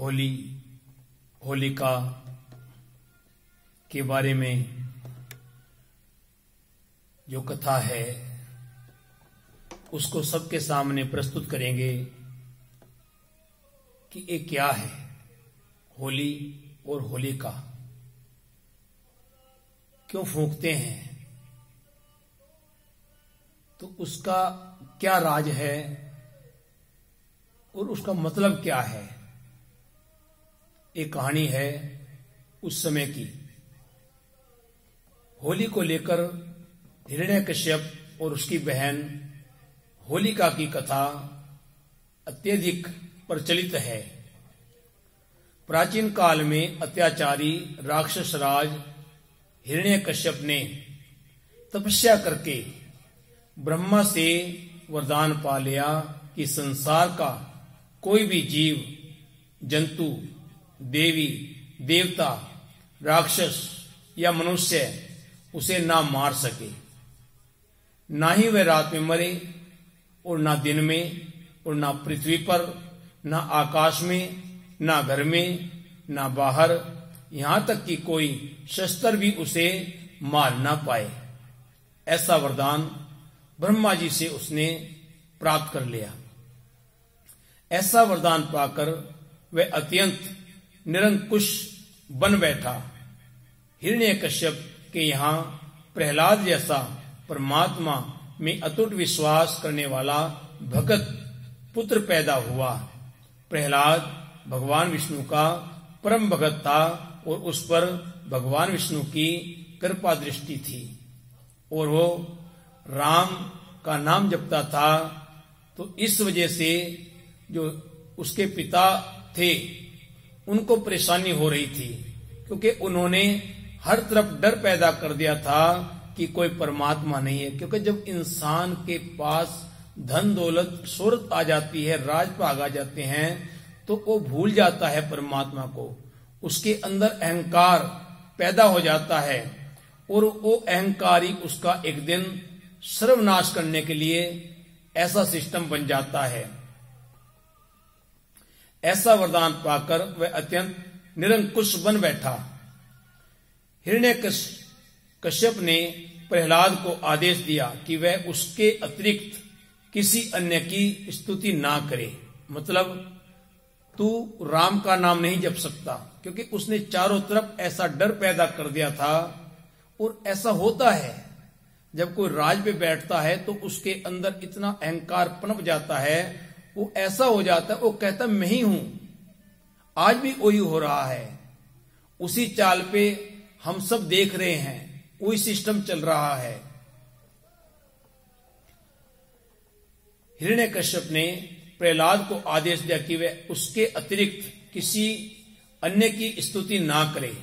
होलिका के बारे में जो कथा है उसको सबके सामने प्रस्तुत करेंगे कि ये क्या है होली और होलिका, क्यों फूंकते हैं, तो उसका क्या राज है और उसका मतलब क्या है। एक कहानी है उस समय की। होली को लेकर हिरण्यकश्यप और उसकी बहन होलिका की कथा अत्यधिक प्रचलित है। प्राचीन काल में अत्याचारी राक्षस राज हिरण्यकश्यप ने तपस्या करके ब्रह्मा से वरदान पा लिया कि संसार का कोई भी जीव जंतु, देवी देवता, राक्षस या मनुष्य उसे ना मार सके, ना ही वह रात में मरे और ना दिन में, और ना पृथ्वी पर, ना आकाश में, ना घर में, ना बाहर, यहां तक कि कोई शस्त्र भी उसे मार ना पाए। ऐसा वरदान ब्रह्मा जी से उसने प्राप्त कर लिया। ऐसा वरदान पाकर वह अत्यंत निरंकुश बन बैठा। हिरण्यकश्यप के यहाँ प्रहलाद जैसा परमात्मा में अटूट विश्वास करने वाला भगत पुत्र पैदा हुआ। प्रहलाद भगवान विष्णु का परम भगत था और उस पर भगवान विष्णु की कृपा दृष्टि थी और वो राम का नाम जपता था। तो इस वजह से जो उसके पिता थे उनको परेशानी हो रही थी, क्योंकि उन्होंने हर तरफ डर पैदा कर दिया था कि कोई परमात्मा नहीं है। क्योंकि जब इंसान के पास धन दौलत शोहरत आ जाती है, राज भाग आ जाते हैं, तो वो भूल जाता है परमात्मा को। उसके अंदर अहंकार पैदा हो जाता है और वो अहंकार ही उसका एक दिन सर्वनाश करने के लिए ऐसा सिस्टम बन जाता है। ऐसा वरदान पाकर वह अत्यंत निरंकुश बन बैठा। हिरण्यकश्यप ने प्रहलाद को आदेश दिया कि वह उसके अतिरिक्त किसी अन्य की स्तुति ना करे। मतलब तू राम का नाम नहीं जप सकता, क्योंकि उसने चारों तरफ ऐसा डर पैदा कर दिया था। और ऐसा होता है जब कोई राज पे बैठता है तो उसके अंदर इतना अहंकार पनप जाता है, वो ऐसा हो जाता है, वो कहता मैं ही हूं। आज भी वही हो रहा है, उसी चाल पे हम सब देख रहे हैं, वही सिस्टम चल रहा है। हिरण्यकश्यप ने प्रहलाद को आदेश दिया कि वह उसके अतिरिक्त किसी अन्य की स्तुति ना करे।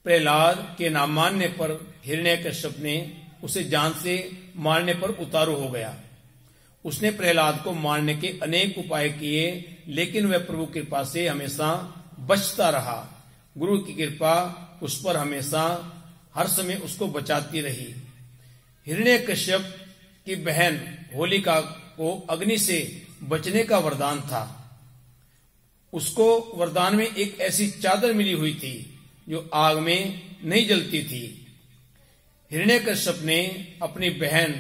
प्रहलाद के ना मानने पर हिरण्यकश्यप ने उसे जान से मारने पर उतारू हो गया। उसने प्रहलाद को मारने के अनेक उपाय किए, लेकिन वह प्रभु की कृपा से हमेशा बचता रहा। गुरु की कृपा उस पर हमेशा हर समय उसको बचाती रही। हिरण्यकश्यप की बहन होलिका को अग्नि से बचने का वरदान था। उसको वरदान में एक ऐसी चादर मिली हुई थी जो आग में नहीं जलती थी। हिरण्यकश्यप ने अपनी बहन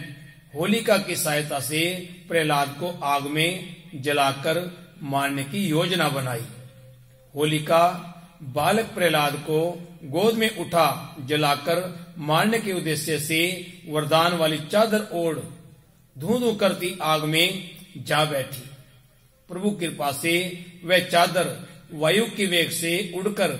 होलिका की सहायता से प्रहलाद को आग में जलाकर मारने की योजना बनाई। होलिका बालक प्रहलाद को गोद में उठा जलाकर मारने के उद्देश्य से वरदान वाली चादर ओढ़ धूं धूं करती आग में जा बैठी। प्रभु कृपा से वह चादर वायु के वेग से उड़कर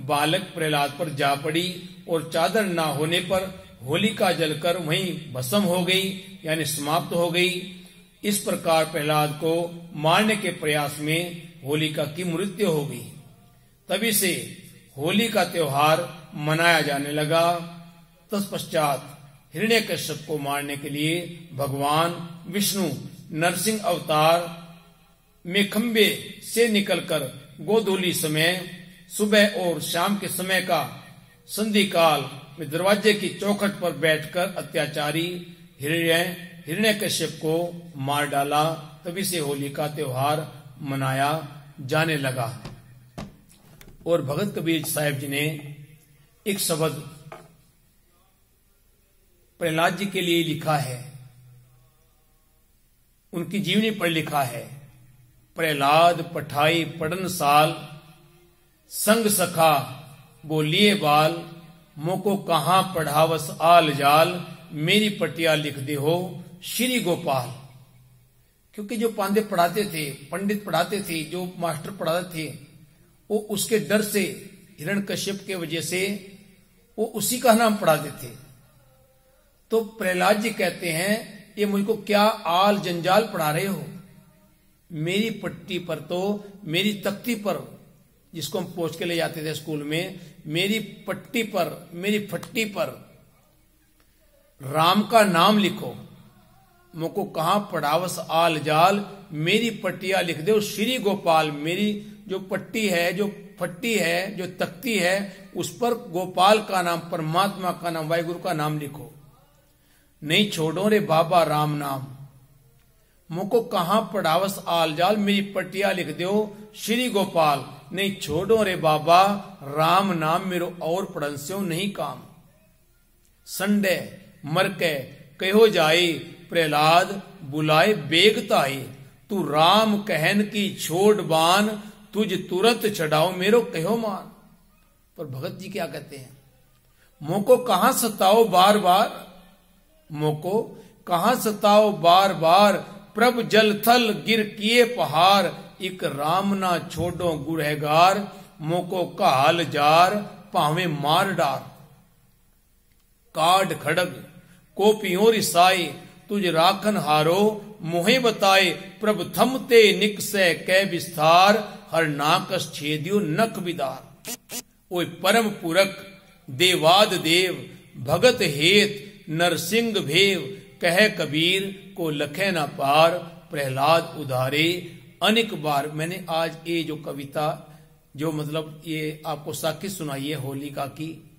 बालक प्रहलाद पर जा पड़ी और चादर ना होने पर होलिका जलकर वहीं भस्म हो गई, यानी समाप्त हो गई। इस प्रकार प्रहलाद को मारने के प्रयास में होलिका की मृत्यु हो गई। तभी से होली का त्योहार मनाया जाने लगा। तत्पश्चात हिरण्यकश्यप को मारने के लिए भगवान विष्णु नरसिंह अवतार में खंबे से निकलकर गोधूली समय, सुबह और शाम के समय का संधि काल में दरवाजे की चौखट पर बैठकर अत्याचारी हिरण्यकश्यप को मार डाला। तभी से होली का त्योहार मनाया जाने लगा। और भगत कबीर साहब जी ने एक शब्द प्रहलाद जी के लिए लिखा है, उनकी जीवनी पर लिखा है, प्रहलाद पठाई पढ़न साल, संग सखा बोलिए बाल, मोको कहां पढ़ावस आल जाल, मेरी पटिया लिख दे हो श्री गोपाल। क्योंकि जो पांडे पढ़ाते थे, पंडित पढ़ाते थे, जो मास्टर पढ़ाते थे, वो उसके डर से, हिरण्यकश्यप के वजह से वो उसी का नाम पढ़ाते थे। तो प्रहलाद जी कहते हैं, ये मुझको क्या आल जंजाल पढ़ा रहे हो, मेरी पट्टी पर तो, मेरी तख्ती पर, जिसको हम पोंछ के ले जाते थे स्कूल में, मेरी पट्टी पर, मेरी फट्टी पर राम का नाम लिखो, मुझको कहां पढ़ावस आल जाल, मेरी पट्टिया लिख दो श्री गोपाल। मेरी जो पट्टी है, जो फट्टी है, जो तख्ती है, उस पर गोपाल का नाम, परमात्मा का नाम, वाहिगुरु का नाम लिखो। नहीं छोड़ो रे बाबा राम नाम, मुझको कहां पढ़ावस आल जाल, मेरी पट्टिया लिख दो श्री गोपाल। नहीं छोड़ो रे बाबा राम नाम, मेरो और पढ़न से नहीं काम। संडे मरके कहो जाए, प्रहलाद बुलाए बेगताए, तू राम कहन की छोड़ बान, तुझ तुरंत चढ़ाओ मेरो कहो मान। पर भगत जी क्या कहते हैं, मोको कहां सताओ बार बार, मोको कहां सताओ बार बार, प्रभ जल थल गिर किए पहाड़, एक राम ना छोड़ो गुरहगार, मोको काल जार पावे मार डार। काड खड़ग कोपियों रिसाए, तुझ राखन हारो मोहे बताए, प्रभ थमते निकसे कै विस्तार, हर नाकस छेदियो नक विदार। ओय परम पुरख देवाद देव, भगत हेत नरसिंह भेव, कह कबीर को लखे न पार, प्रहलाद उधारे अनेक बार। मैंने आज ये जो कविता, जो मतलब ये आपको साखी सुनाई है होलिका की,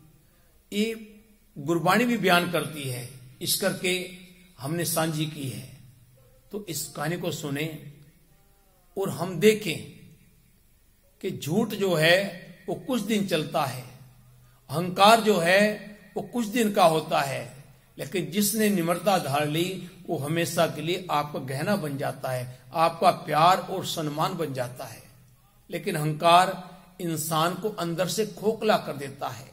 ये गुरबाणी भी बयान करती है, इस करके हमने सांझी की है। तो इस कहानी को सुने और हम देखें कि झूठ जो है वो कुछ दिन चलता है, अहंकार जो है वो कुछ दिन का होता है, लेकिन जिसने निम्रता धार ली वो हमेशा के लिए आपका गहना बन जाता है, आपका प्यार और सम्मान बन जाता है। लेकिन अहंकार इंसान को अंदर से खोखला कर देता है,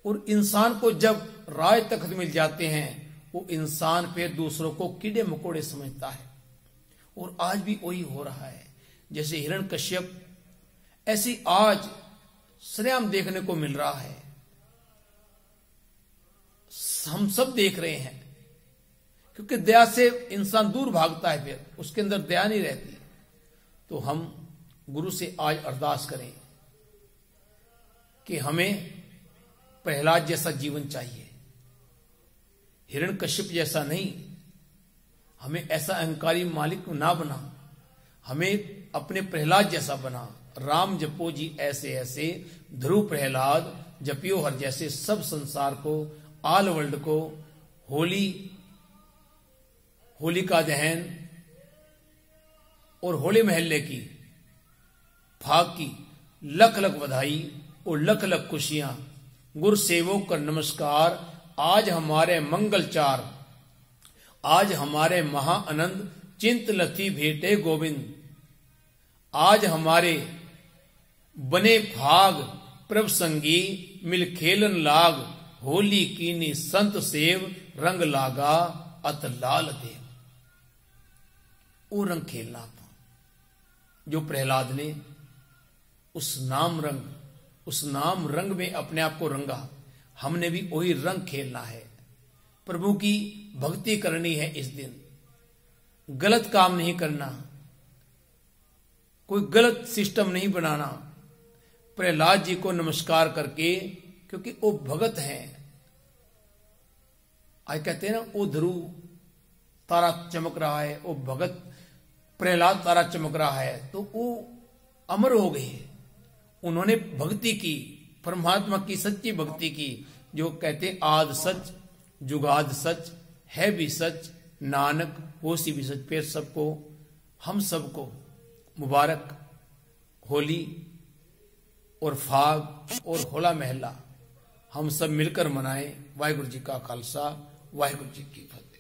और इंसान को जब राय तख्त मिल जाते हैं, वो इंसान फिर दूसरों को कीड़े मकोड़े समझता है। और आज भी वही हो रहा है। जैसे हिरण्यकश्यप, ऐसी आज सरेआम देखने को मिल रहा है, हम सब देख रहे हैं। क्योंकि दया से इंसान दूर भागता है, फिर उसके अंदर दया नहीं रहती। तो हम गुरु से आज अरदास करें कि हमें प्रहलाद जैसा जीवन चाहिए, हिरण्यकश्यप जैसा नहीं। हमें ऐसा अहंकारी मालिक ना बना, हमें अपने प्रहलाद जैसा बना। राम जपो जी ऐसे ऐसे, ध्रुव प्रहलाद जपियो हर जैसे। सब संसार को, आल वर्ल्ड को होली का दहन और होली महल्ले की फाग की लख लख बधाई और लख लख खुशियां। गुरु सेवक का नमस्कार। आज हमारे मंगलचार, आज हमारे महाआनंद चिंत लथी भेटे गोविंद। आज हमारे बने भाग प्रभ संगी, मिल खेलन लाग। होली कीनी संत सेव, रंग लागा अत लाल देव। वो रंग खेलना था जो प्रहलाद ने उस नाम रंग में अपने आप को रंगा। हमने भी वही रंग खेलना है, प्रभु की भक्ति करनी है। इस दिन गलत काम नहीं करना, कोई गलत सिस्टम नहीं बनाना। प्रहलाद जी को नमस्कार करके, क्योंकि वो भगत हैं। आज कहते हैं ना, वो ध्रुव तारा चमक रहा है, वो भगत प्रहलाद तारा चमक रहा है, तो वो अमर हो गए। उन्होंने भक्ति की, परमात्मा की सच्ची भक्ति की, जो कहते आद सच जुगाद सच है भी सच, नानक होसी भी सच। फिर सबको, हम सबको मुबारक होली और फाग और होला महला हम सब मिलकर मनाएं। वाहिगुरु जी का खालसा, वाहिगुरु जी की फतेह।